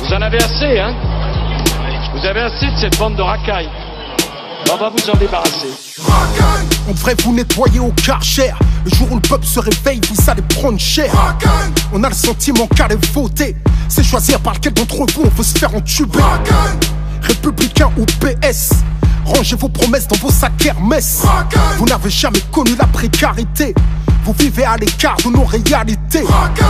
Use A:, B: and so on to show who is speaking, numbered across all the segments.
A: Vous en avez assez, hein? Vous avez assez de cette bande de racailles. On va vous en débarrasser.
B: On devrait vous nettoyer au Karcher. Le jour où le peuple se réveille, vous allez prendre cher. On a le sentiment qu'aller voter, c'est choisir par lequel d'entre vous on veut se faire entuber. Républicain ou PS, rangez vos promesses dans vos sacs Hermès. Vous n'avez jamais connu la précarité, vous vivez à l'écart de nos réalités.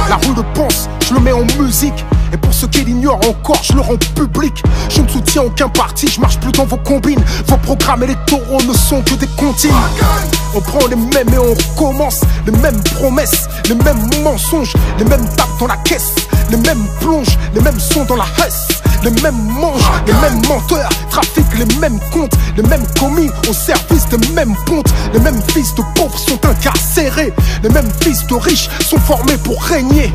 B: La rue le pense, je le mets en musique. Et pour ceux qui l'ignorent encore, je le rends public. Je ne soutiens aucun parti, je marche plus dans vos combines. Vos programmes électoraux ne sont que des comptines. On prend les mêmes et on recommence. Les mêmes promesses, les mêmes mensonges, les mêmes tapes dans la caisse, les mêmes plonges, les mêmes sons dans la hesse. Les mêmes manges, les mêmes menteurs, trafiquent les mêmes comptes, les mêmes commis au service des mêmes pontes. Les mêmes fils de pauvres sont incarcérés, les mêmes fils de riches sont formés pour régner.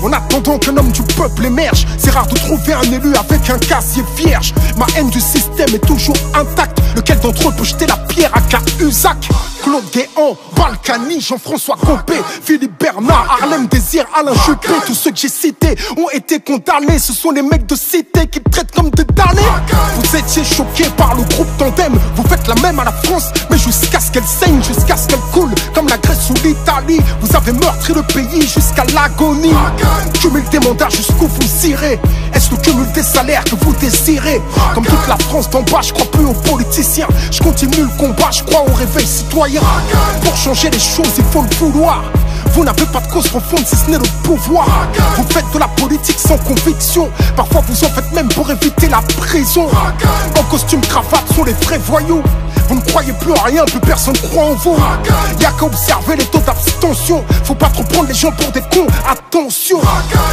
B: En attendant qu'un homme du peuple émerge, c'est rare de trouver un élu avec un casier vierge. Ma haine du système est toujours intacte. Lequel d'entre eux peut jeter la pierre à Cahuzac? Claude Guéant, Balkany, Jean-François Copé, Philippe Bernard, Harlem Désir, Alain Juppé. Tous ceux que j'ai cités ont été condamnés. Ce sont les mecs de cité qui me traitent comme des damnés. Vous étiez choqués par le groupe Tandem. Vous faites la même à la France, mais jusqu'à ce qu'elle saigne, jusqu'à ce qu'elle coule, comme la Grèce ou l'Italie. Vous avez meurtri le pays jusqu'à l'agonie. Cumul des mandats jusqu'où vous irez. Est-ce le cumul des salaires que vous désirez? Comme toute la France d'en bas, je crois plus aux politiciens. Je continue le combat, je crois au réveil citoyen. Pour changer les choses, il faut le vouloir. Vous n'avez pas de cause profonde si ce n'est le pouvoir. Vous faites de la politique sans conviction. Parfois vous en faites même pour éviter la prison. En costume cravate sont les vrais voyous. Vous ne croyez plus en rien, plus personne croit en vous. Y'a qu'à observer les taux d'abstention. Faut pas trop prendre les gens pour des cons, attention.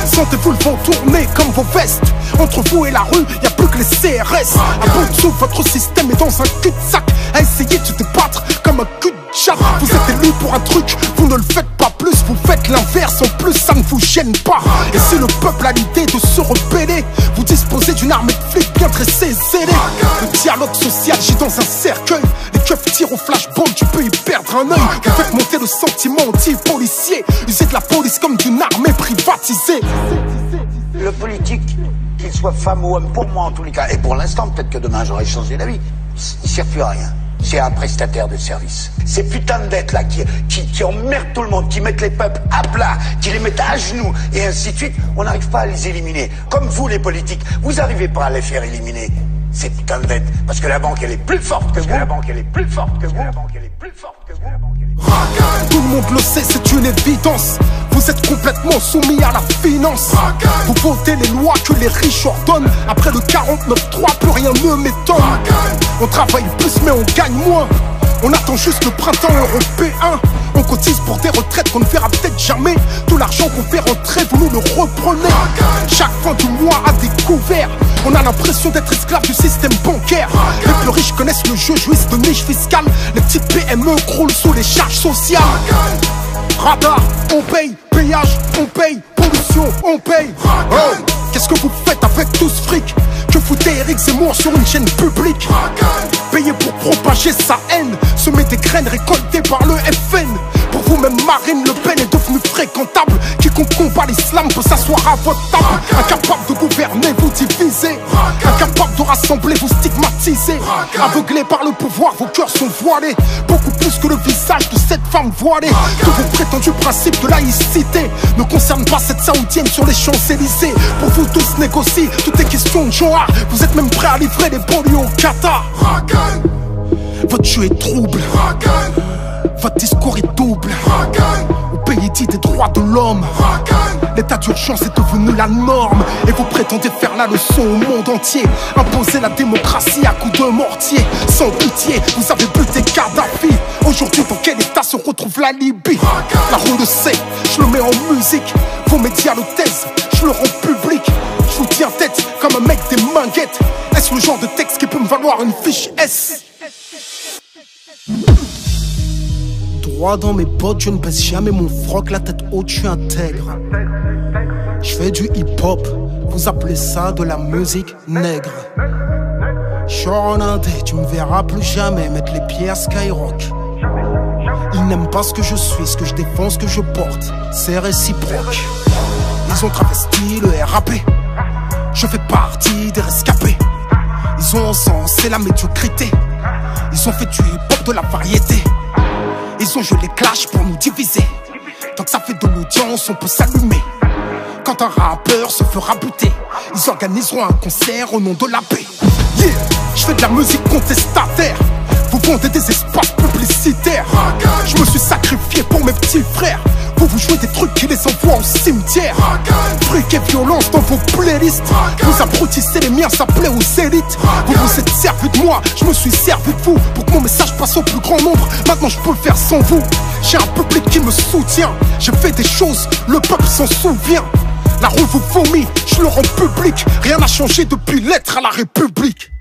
B: Sentez-vous le vent tourner comme vos vestes. Entre vous et la rue, y'a plus que les CRS. À bout de souffle, votre système est dans un cul-de-sac. À essayer de se débattre comme un cul-de-chat. Vous êtes élu pour un truc, vous ne le faites pas plus. Vous faites l'inverse, en plus ça ne vous gêne pas. Et si le peuple a l'idée de se rebeller, vous disposez d'une armée de flics bien dressée et zélée. Le dialogue social gît dans un cercueil. Les keufs tirent au flashball, tu peux y perdre un œil. Vous faites monter le sentiment anti-policier. Usez de la police comme d'une armée privatisée.
C: Le politique, qu'il soit femme ou homme, pour moi en tous les cas, et pour l'instant, peut-être que demain j'aurai changé d'avis, il ne sert plus à rien. C'est un prestataire de service. Ces putains de dettes là qui emmerdent tout le monde, qui mettent les peuples à plat, qui les mettent à genoux, et ainsi de suite, on n'arrive pas à les éliminer. Comme vous les politiques, vous n'arrivez pas à les faire éliminer, ces putains de dettes. Parce que la banque elle est plus forte que vous. La banque elle est plus forte que vous. La banque elle est plus forte que vous.
B: Tout le monde le sait, c'est une évidence. Vous êtes complètement soumis à la finance. Vous votez les lois que les riches ordonnent. Après le 49-3, plus rien ne m'étonne. On travaille plus mais on gagne moins. On attend juste le printemps européen. On cotise pour des retraites qu'on ne verra peut-être jamais. Tout l'argent qu'on fait rentrer, vous nous le reprenez. Chaque fin du mois à découvert, on a l'impression d'être esclave du système bancaire. Les plus riches connaissent le jeu, jouissent de niches fiscales. Les petites PME croulent sous les charges sociales. Radar, on paye, péage, on paye, pollution, on paye. Oh, qu'est-ce que vous faites avec tout ce fric? Que foutez Eric Zemmour sur une chaîne publique? Payé pour propager sa haine, semer des graines récoltées par le FN. Pour vous même Marine Le Pen est devenue fréquentable. Quiconque combat l'islam peut s'asseoir à votre table. Incapable de gouverner, vous divisez. Incapable de rassembler, vous stigmatisez. Aveuglés par le pouvoir, vos cœurs sont voilés. Beaucoup plus que le visage de cette femme voilée. Tous vos prétendus principes de laïcité ne concernent pas cette saoudienne sur les Champs-Élysées. Pour vous tous négocier, tout est question de genre. Vous êtes même prêts à livrer des banlieues au Qatar. Votre jeu est trouble, votre discours est double. Au pays dit des droits de l'homme, l'état d'urgence est devenu la norme. Et vous prétendez faire la leçon au monde entier. Imposer la démocratie à coups de mortier. Sans pitié, vous avez buté Kadhafi. Aujourd'hui, dans quel état se retrouve la Libye? La rue le sait, je le mets en musique. Vos médias le taisent, je le rends public. Je vous tiens tête comme un mec des minguettes. Est-ce le genre de texte qui peut me valoir une fiche S? Droit dans mes bottes, je ne baisse jamais mon froc, la tête haute, je suis intègre. Je fais du hip-hop, vous appelez ça de la musique nègre. Genre en indé, tu me verras plus jamais mettre les pieds à Skyrock. Ils n'aiment pas ce que je suis, ce que je défends, ce que je porte, c'est réciproque. Ils ont travesti le RAP. Je fais partie des rescapés. Ils ont encensé la médiocrité. Ils ont fait du hip-hop de la variété. Ils ont joué les clashs pour nous diviser. Tant que ça fait de l'audience, on peut s'allumer. Quand un rappeur se fera buter, ils organiseront un concert au nom de la paix. Yeah, je fais de la musique contestataire. Vous vendez des espaces publicitaires. Je me suis sacrifié pour mes petits frères. Vous jouez des trucs qui les envoient au cimetière. Fric et violence dans vos playlists. Vous abrutissez les miens, ça plaît aux élites. Vous vous êtes servi de moi, je me suis servi de vous. Pour que mon message passe au plus grand nombre. Maintenant je peux le faire sans vous. J'ai un public qui me soutient. J'ai fait des choses, le peuple s'en souvient. La rue vous vomit, je le rends public. Rien n'a changé depuis l'être à la République.